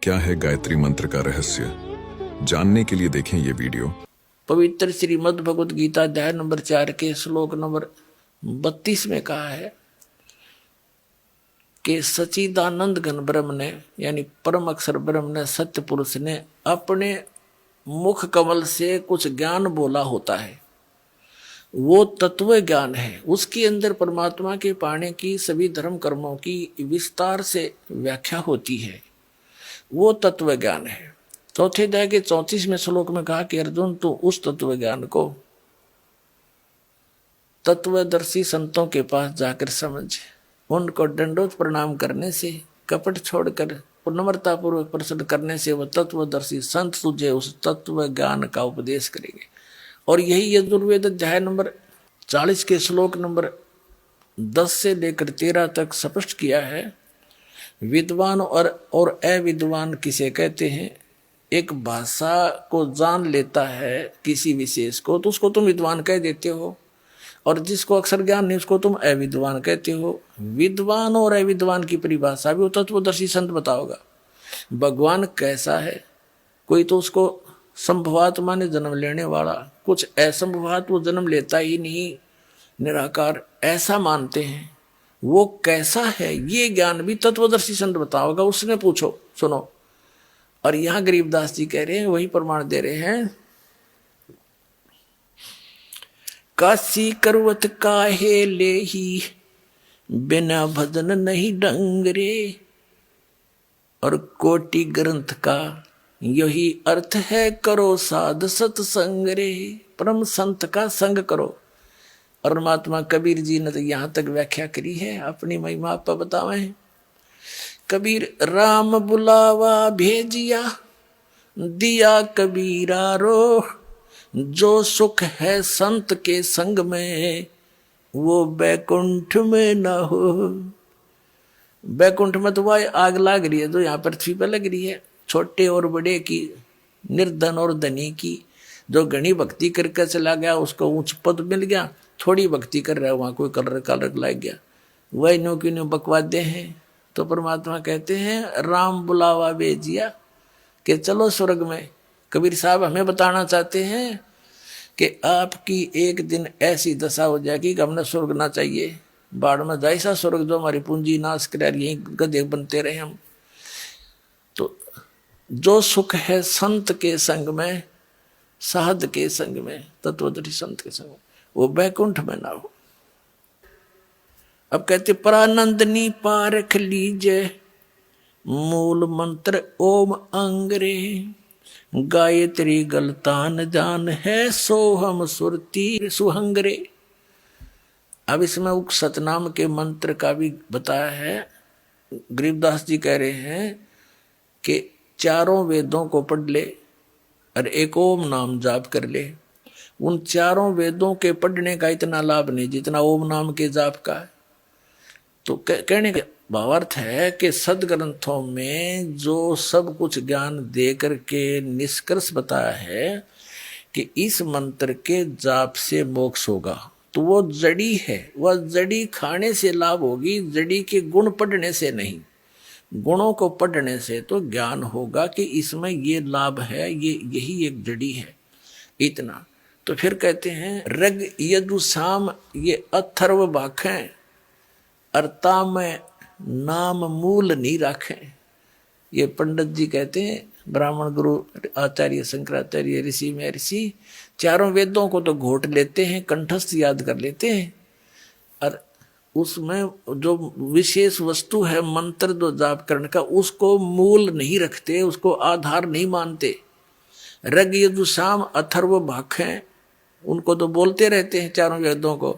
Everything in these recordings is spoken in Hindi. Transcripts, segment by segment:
क्या है गायत्री मंत्र का रहस्य? जानने के लिए देखें ये वीडियो। पवित्र श्रीमद् भगवद गीता अध्याय नंबर 4 के श्लोक नंबर 32 में कहा है कि सच्चिदानंद घन ब्रह्म ने यानी परम अक्षर ब्रह्म ने सत्य पुरुष ने अपने मुख कमल से कुछ ज्ञान बोला होता है। वो तत्व ज्ञान है, उसके अंदर परमात्मा के पाने की सभी धर्म कर्मों की विस्तार से व्याख्या होती है। वो तत्व ज्ञान है। चौथे अध्याय के 34वें श्लोक में कहा कि अर्जुन तू उस तत्व ज्ञान को तत्वदर्शी संतों के पास जाकर समझ, उनको दंडोत प्रणाम करने से, कपट छोड़कर नम्रता पूर्वक प्रश्न करने से वह तत्वदर्शी संत तुझे उस तत्व ज्ञान का उपदेश करेंगे। और यही यजुर्वेद अध्याय नंबर 40 के श्लोक नंबर 10 से लेकर 13 तक स्पष्ट किया है। विद्वान और अविद्वान किसे कहते हैं? एक भाषा को जान लेता है किसी विशेष को तो उसको तुम विद्वान कह देते हो, और जिसको अक्षर ज्ञान नहीं उसको तुम अविद्वान कहते हो। विद्वान और अविद्वान की परिभाषा भी वो तत्वदर्शी संत बताओगा। भगवान कैसा है? कोई तो उसको संभवात्मा ने जन्म लेने वाला, कुछ असंभवात वो जन्म लेता ही नहीं, निराकार ऐसा मानते हैं। वो कैसा है ये ज्ञान भी तत्वदर्शी संत बताओगा, उसने पूछो सुनो। और यहां गरीबदास जी कह रहे हैं, वही प्रमाण दे रहे हैं। काशी करवत काहे ले ही बिना भजन नहीं डंगरे, और कोटि ग्रंथ का यही अर्थ है करो साध सत्संग रे। परम संत का संग करो। और परमात्मा कबीर जी ने तो यहां तक व्याख्या करी है, अपनी महिमा आप बतावे। कबीर राम बुलावा भेजिया दिया कबीरा रो, जो सुख है संत के संग में वो बैकुंठ में न हो। बैकुंठ में तो वह आग लग रही है जो यहाँ पृथ्वी पर लग रही है, छोटे और बड़े की, निर्धन और धनी की। जो घनी भक्ति करके चला गया उसको ऊंच पद मिल गया, थोड़ी भक्ति कर रहा है वहां कोई कलर कलर लग गया। वही नो की नो बकवादे हैं। तो परमात्मा कहते हैं राम बुलावा भेजिया कि चलो स्वर्ग में। कबीर साहब हमें बताना चाहते हैं कि आपकी एक दिन ऐसी दशा हो जाएगी कि हमने स्वर्ग ना चाहिए, बाढ़ में जाए सा स्वर्ग जो हमारी पूंजी नाश करे, यही गधे बनते रहे हम। तो जो सुख है संत के संग में, साध के संग में, तत्वदर्शी संत के संग में, वो बैकुंठ में ना हो। अब कहते परानंदनी पारख लीजे मूल मंत्र ओम अंगरे, गायत्री गलतान जान है सोहम सुरती सुहंगरे। अब इसमें उक सतनाम के मंत्र का भी बताया है। गरीबदास जी कह रहे हैं कि चारों वेदों को पढ़ ले और एक ओम नाम जाप कर ले। उन चारों वेदों के पढ़ने का इतना लाभ नहीं जितना ओम नाम के जाप का है। तो कहने का भावार्थ है कि सदग्रंथों में जो सब कुछ ज्ञान दे करके निष्कर्ष बताया है कि इस मंत्र के जाप से मोक्ष होगा, तो वो जड़ी है। वह जड़ी खाने से लाभ होगी, जड़ी के गुण पढ़ने से नहीं। गुणों को पढ़ने से तो ज्ञान होगा कि इसमें ये लाभ है, ये यही एक जड़ी है, इतना। तो फिर कहते हैं रग यदु साम ये अथर्व भाखें, अर्ता में नाम मूल नहीं रखें। ये पंडित जी कहते हैं, ब्राह्मण गुरु आचार्य शंकराचार्य ऋषि महर्षि चारों वेदों को तो घोट लेते हैं, कंठस्थ याद कर लेते हैं, और उसमें जो विशेष वस्तु है मंत्र जो जाप करने का उसको मूल नहीं रखते, उसको आधार नहीं मानते। रग यदुसाम अथर्व भाखें उनको तो बोलते रहते हैं चारों वेदों को,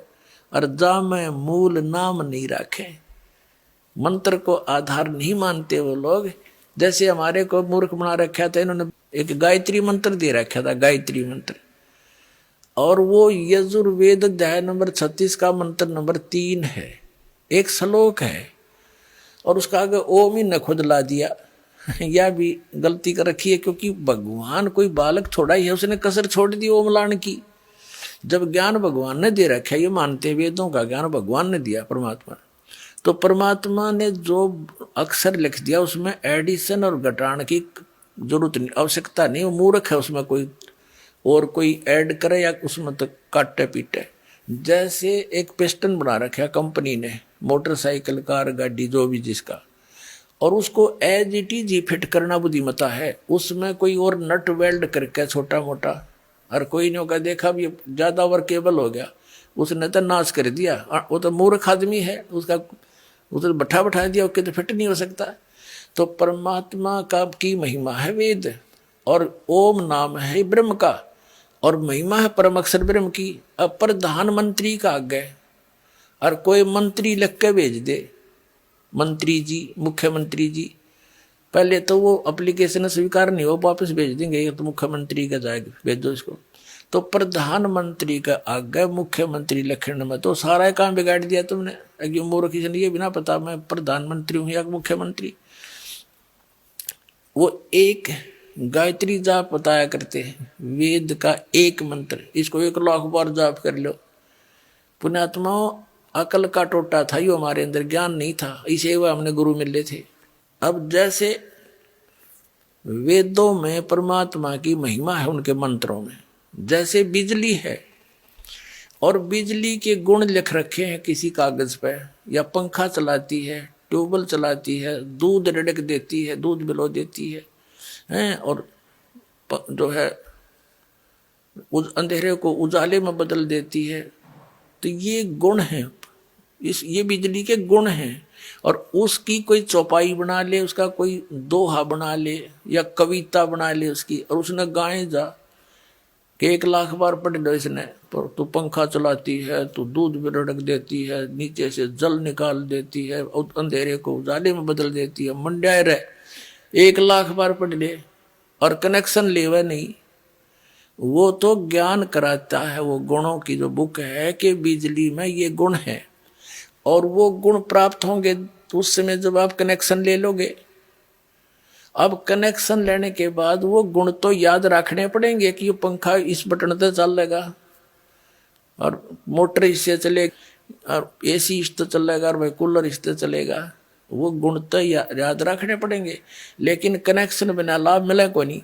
और जा में मूल नाम नहीं रखें। मंत्र को आधार नहीं मानते वो लोग। जैसे हमारे को मूर्ख बना रखा था, इन्होंने एक गायत्री मंत्र दे रखा था, गायत्री मंत्र, और वो यजुर्वेद अध्याय नंबर 36 का मंत्र नंबर 3 है, एक श्लोक है, और उसका आगे ओम ही न खुद ला दिया। यह भी गलती कर रखी है, क्योंकि भगवान कोई बालक थोड़ा ही है, उसने कसर छोड़ दी ओम लाने की। जब ज्ञान भगवान ने दे रखा है, ये मानते वेदों का ज्ञान भगवान ने दिया परमात्मा, तो परमात्मा ने जो अक्षर लिख दिया उसमें एडिशन और घटाने की जरूरत नहीं, आवश्यकता नहीं। वो मूर्ख है उसमें कोई और कोई ऐड करे या उसमें तो काटे पीटे। जैसे एक पिस्टन बना रखा कंपनी ने, मोटरसाइकिल कार गाड़ी जो भी जिसका, और उसको एज इट इज ही फिट करना बुद्धिमता है। उसमें कोई और नट वेल्ड करके छोटा मोटा और कोई नहीं होगा, देखा भी ज्यादा वर्केबल हो गया, उसने तो नाश कर दिया। वो तो मूर्ख आदमी है, उसका उधर बैठा दिया, ओके तो फिट नहीं हो सकता। तो परमात्मा का की महिमा है वेद, और ओम नाम है ब्रह्म का, और महिमा है परम अक्षर ब्रह्म की। अब प्रधानमंत्री का आगे और कोई मंत्री लिख के भेज दे, मंत्री जी, मुख्यमंत्री जी, पहले तो वो एप्लीकेशन स्वीकार नहीं हो, वापस भेज देंगे, ये तो मुख्यमंत्री का जाएगा, भेजो इसको। तो प्रधानमंत्री का आगे मुख्यमंत्री लिखने में तो सारा काम बिगाड़ दिया तुमने। एक मूर्ख ये बिना पता मैं प्रधानमंत्री हूं या मुख्यमंत्री। वो एक गायत्री जाप बताया करते हैं, वेद का एक मंत्र, इसको 1 लाख बार जाप कर लो। पुण्यात्माओं, अकल का टोटा था, यो हमारे अंदर ज्ञान नहीं था, इसे वो हमने गुरु मिले थे। अब जैसे वेदों में परमात्मा की महिमा है, उनके मंत्रों में, जैसे बिजली है और बिजली के गुण लिख रखे हैं किसी कागज पे, या पंखा चलाती है, ट्यूबवेल चलाती है, दूध रिड़क देती है, दूध बिलो देती है, और जो है अंधेरे को उजाले में बदल देती है। तो ये गुण है, ये बिजली के गुण हैं। और उसकी कोई चौपाई बना ले, उसका कोई दोहा बना ले या कविता बना ले उसकी, और उसने गाए जा कि 1 लाख बार पढ़ लो इसने, पर तू पंखा चलाती है, तू दूध भी रड़क देती है, नीचे से जल निकाल देती है, अंधेरे को उजाले में बदल देती है, मंड्याय रहे 1 लाख बार पढ़ ले और कनेक्शन लेवा नहीं। वो तो ज्ञान कराता है, वो गुणों की जो बुक है कि बिजली में ये गुण है, और वो गुण प्राप्त होंगे तो उस समय जब आप कनेक्शन ले लोगे। अब कनेक्शन लेने के बाद वो गुण तो याद रखने पड़ेंगे कि ये पंखा इस बटन से चलेगा, और मोटर इससे चलेगा, और एसी इससे चलेगा, और भाई कूलर इससे चलेगा। वो गुण तो याद रखने पड़ेंगे, लेकिन कनेक्शन बिना लाभ मिले को नहीं।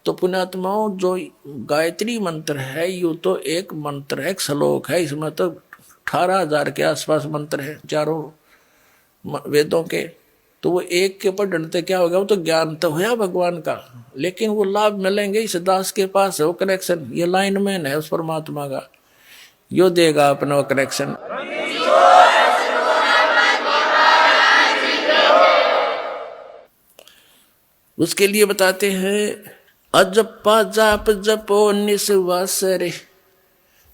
तो पुण्यात्माओं, जो गायत्री मंत्र है, यू तो एक मंत्र है, एक श्लोक है, इसमें तो 18,000 के आसपास मंत्र है चारों वेदों के। तो वो एक के पढ़ने से क्या होगा, वो तो ज्ञान तो हुआ भगवान का, लेकिन वो लाभ मिलेंगे इस दास के पास है वो कनेक्शन। ये लाइनमैन है उस परमात्मा का, यो देगा अपना वो कनेक्शन। उसके लिए बताते हैं, अजप्पा जाप जपो निस्वास रे,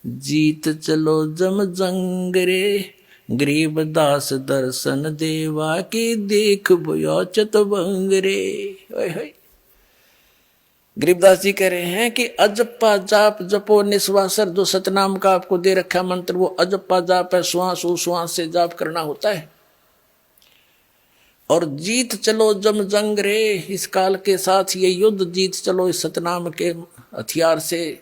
जीत चलो जम जंग रे, गरीब दास दर्शन देवा की देख भयो चतवंग रे। गरीबदास जी कह रहे हैं कि अजप्पा जाप जपो निस्वासर, जो सतनाम का आपको दे रखा मंत्र, वो अजप्पा जाप है, श्वास उश्वास से जाप करना होता है। और जीत चलो जम जंग रे, इस काल के साथ ये युद्ध जीत चलो इस सतनाम के हथियार से।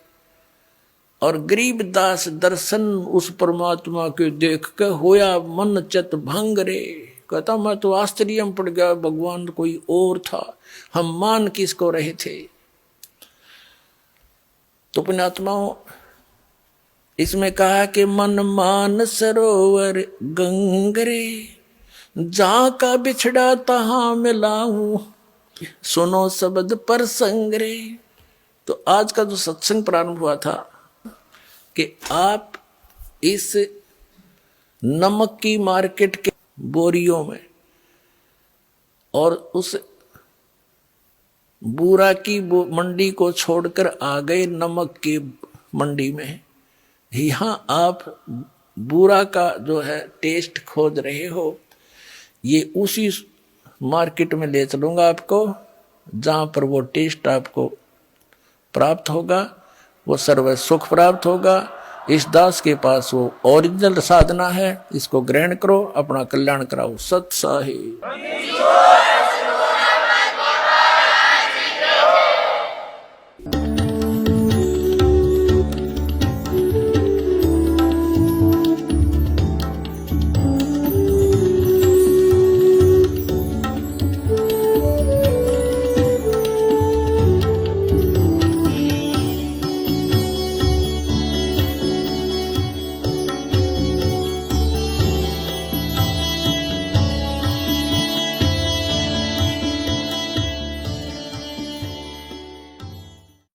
और गरीब दास दर्शन उस परमात्मा के देख के होया मन चत भंग रे। कहता मैं तो आश्चर्य में पड़ गया, भगवान कोई और था, हम मान किसको रहे थे। तो पुण्यात्माओं, इसमें कहा कि मन मान सरोवर गंगरे, जहां का बिछड़ा तहां मिलाऊं, सुनो शब्द पर संगरे। तो आज का जो सत्संग प्रारंभ हुआ था कि आप इस नमक की मार्केट के बोरियों में और उस बूरा की मंडी को छोड़कर आ गए नमक की मंडी में। यहाँ आप बूरा का जो है टेस्ट खोज रहे हो, ये उसी मार्केट में ले चलूंगा आपको जहाँ पर वो टेस्ट आपको प्राप्त होगा, वो सर्व सुख प्राप्त होगा। इस दास के पास वो ओरिजिनल साधना है, इसको ग्रहण करो, अपना कल्याण कराओ। सत साहिब।